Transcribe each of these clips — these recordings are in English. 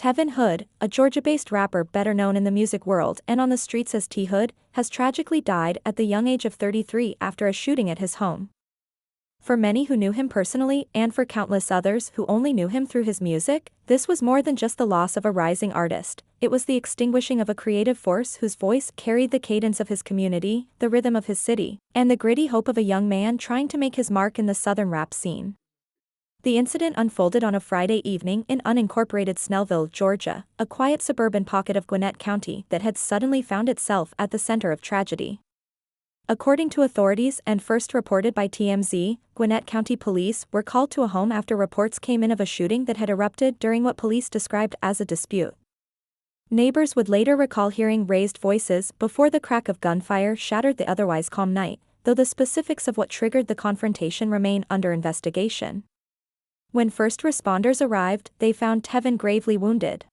Tevin Hood, a Georgia-based rapper better known in the music world and on the streets as T Hood, has tragically died at the young age of 33 after a shooting at his home. For many who knew him personally and for countless others who only knew him through his music, this was more than just the loss of a rising artist, it was the extinguishing of a creative force whose voice carried the cadence of his community, the rhythm of his city, and the gritty hope of a young man trying to make his mark in the southern rap scene. The incident unfolded on a Friday evening in unincorporated Snellville, Georgia, a quiet suburban pocket of Gwinnett County that had suddenly found itself at the center of tragedy. According to authorities and first reported by TMZ, Gwinnett County Police were called to a home after reports came in of a shooting that had erupted during what police described as a dispute. Neighbors would later recall hearing raised voices before the crack of gunfire shattered the otherwise calm night, though the specifics of what triggered the confrontation remain under investigation. When first responders arrived, they found Tevin gravely wounded.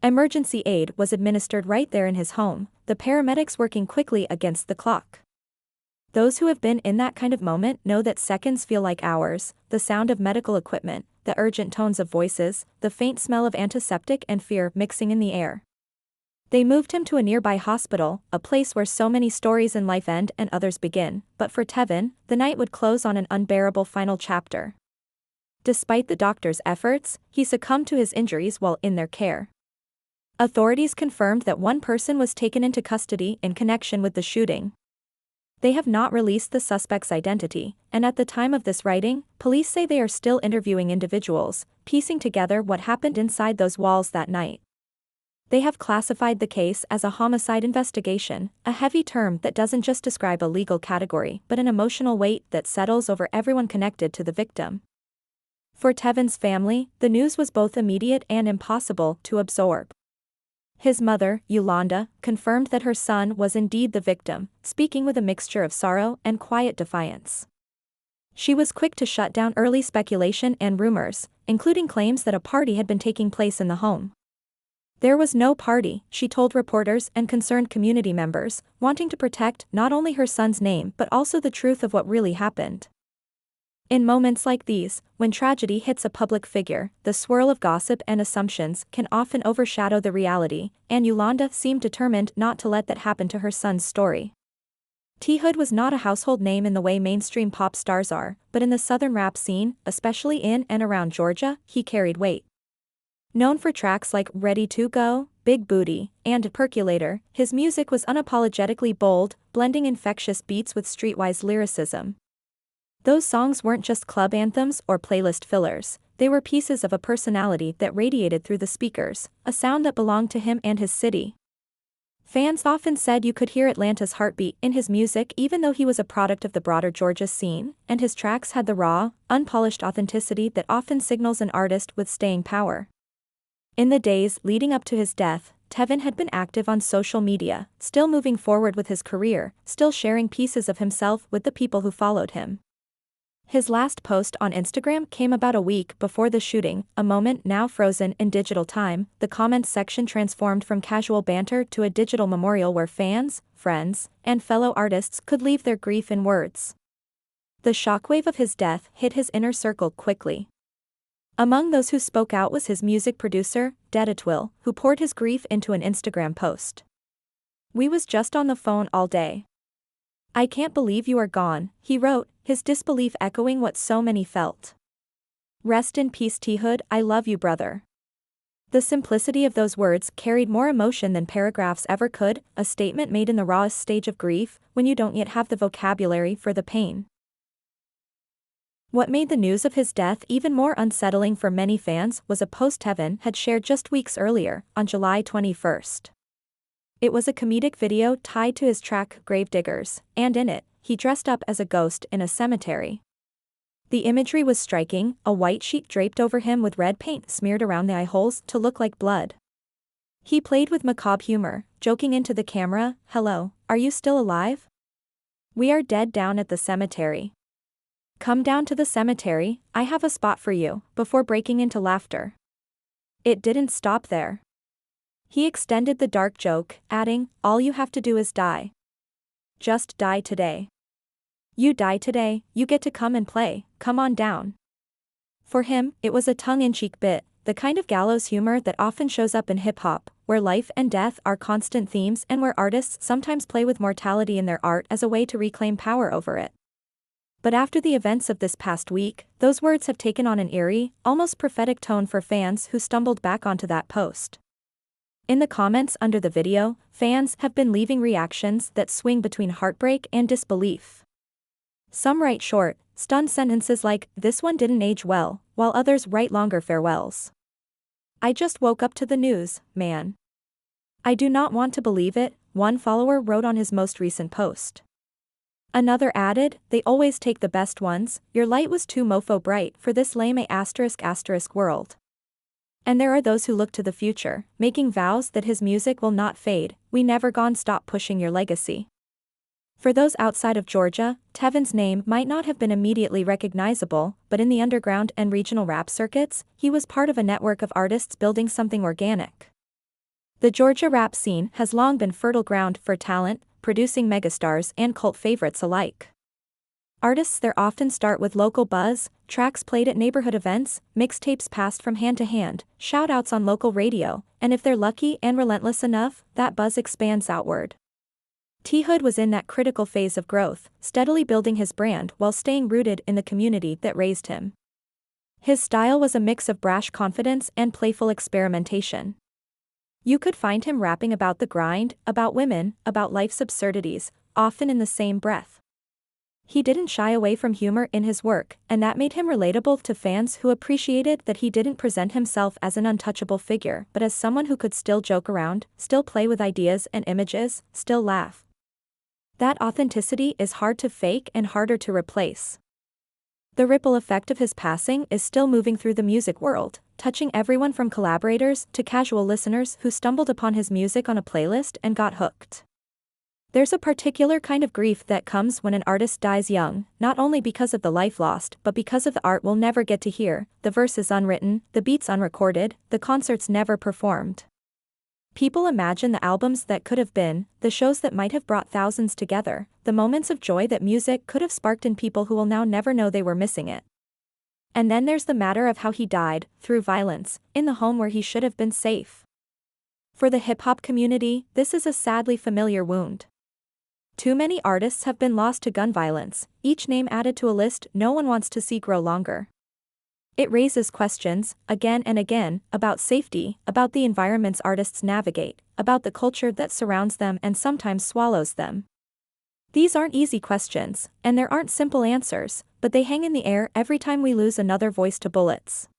Emergency aid was administered right there in his home, the paramedics working quickly against the clock. Those who have been in that kind of moment know that seconds feel like hours, the sound of medical equipment, the urgent tones of voices, the faint smell of antiseptic and fear mixing in the air. They moved him to a nearby hospital, a place where so many stories in life end and others begin, but for Tevin, the night would close on an unbearable final chapter. Despite the doctor's efforts, he succumbed to his injuries while in their care. Authorities confirmed that one person was taken into custody in connection with the shooting. They have not released the suspect's identity, and at the time of this writing, police say they are still interviewing individuals, piecing together what happened inside those walls that night. They have classified the case as a homicide investigation, a heavy term that doesn't just describe a legal category but an emotional weight that settles over everyone connected to the victim. For Tevin's family, the news was both immediate and impossible to absorb. His mother, Yolanda, confirmed that her son was indeed the victim, speaking with a mixture of sorrow and quiet defiance. She was quick to shut down early speculation and rumors, including claims that a party had been taking place in the home. There was no party, she told reporters and concerned community members, wanting to protect not only her son's name but also the truth of what really happened. In moments like these, when tragedy hits a public figure, the swirl of gossip and assumptions can often overshadow the reality, and Yolanda seemed determined not to let that happen to her son's story. T Hood was not a household name in the way mainstream pop stars are, but in the southern rap scene, especially in and around Georgia, he carried weight. Known for tracks like Ready to Go, Big Booty, and Percolator, his music was unapologetically bold, blending infectious beats with streetwise lyricism. Those songs weren't just club anthems or playlist fillers, they were pieces of a personality that radiated through the speakers, a sound that belonged to him and his city. Fans often said you could hear Atlanta's heartbeat in his music even though he was a product of the broader Georgia scene, and his tracks had the raw, unpolished authenticity that often signals an artist with staying power. In the days leading up to his death, Tevin had been active on social media, still moving forward with his career, still sharing pieces of himself with the people who followed him. His last post on Instagram came about a week before the shooting, a moment now frozen in digital time. The comments section transformed from casual banter to a digital memorial where fans, friends, and fellow artists could leave their grief in words. The shockwave of his death hit his inner circle quickly. Among those who spoke out was his music producer, Dedatwill, who poured his grief into an Instagram post. "We was just on the phone all day. I can't believe you are gone," he wrote, his disbelief echoing what so many felt. "Rest in peace T Hood, I love you brother." The simplicity of those words carried more emotion than paragraphs ever could, a statement made in the rawest stage of grief, when you don't yet have the vocabulary for the pain. What made the news of his death even more unsettling for many fans was a post Tevin had shared just weeks earlier, on July 21st. It was a comedic video tied to his track Gravediggers, and in it, he dressed up as a ghost in a cemetery. The imagery was striking, a white sheet draped over him with red paint smeared around the eye holes to look like blood. He played with macabre humor, joking into the camera, "Hello, are you still alive? We are dead down at the cemetery. Come down to the cemetery, I have a spot for you," before breaking into laughter. It didn't stop there. He extended the dark joke, adding, "All you have to do is die. Just die today. You die today, you get to come and play, come on down." For him, it was a tongue-in-cheek bit, the kind of gallows humor that often shows up in hip-hop, where life and death are constant themes and where artists sometimes play with mortality in their art as a way to reclaim power over it. But after the events of this past week, those words have taken on an eerie, almost prophetic tone for fans who stumbled back onto that post. In the comments under the video, fans have been leaving reactions that swing between heartbreak and disbelief. Some write short, stunned sentences like, "This one didn't age well," while others write longer farewells. "I just woke up to the news, man. I do not want to believe it," one follower wrote on his most recent post. Another added, "They always take the best ones, your light was too mofo bright for this lame *** world." And there are those who look to the future, making vows that his music will not fade. "We never gone stop pushing your legacy." For those outside of Georgia, Tevin's name might not have been immediately recognizable, but in the underground and regional rap circuits, he was part of a network of artists building something organic. The Georgia rap scene has long been fertile ground for talent, producing megastars and cult favorites alike. Artists there often start with local buzz, tracks played at neighborhood events, mixtapes passed from hand to hand, shout-outs on local radio, and if they're lucky and relentless enough, that buzz expands outward. T-Hood was in that critical phase of growth, steadily building his brand while staying rooted in the community that raised him. His style was a mix of brash confidence and playful experimentation. You could find him rapping about the grind, about women, about life's absurdities, often in the same breath. He didn't shy away from humor in his work, and that made him relatable to fans who appreciated that he didn't present himself as an untouchable figure but as someone who could still joke around, still play with ideas and images, still laugh. That authenticity is hard to fake and harder to replace. The ripple effect of his passing is still moving through the music world, touching everyone from collaborators to casual listeners who stumbled upon his music on a playlist and got hooked. There's a particular kind of grief that comes when an artist dies young, not only because of the life lost but because of the art we'll never get to hear, the verses unwritten, the beats unrecorded, the concerts never performed. People imagine the albums that could have been, the shows that might have brought thousands together, the moments of joy that music could have sparked in people who will now never know they were missing it. And then there's the matter of how he died, through violence, in the home where he should have been safe. For the hip-hop community, this is a sadly familiar wound. Too many artists have been lost to gun violence, each name added to a list no one wants to see grow longer. It raises questions, again and again, about safety, about the environments artists navigate, about the culture that surrounds them and sometimes swallows them. These aren't easy questions, and there aren't simple answers, but they hang in the air every time we lose another voice to bullets.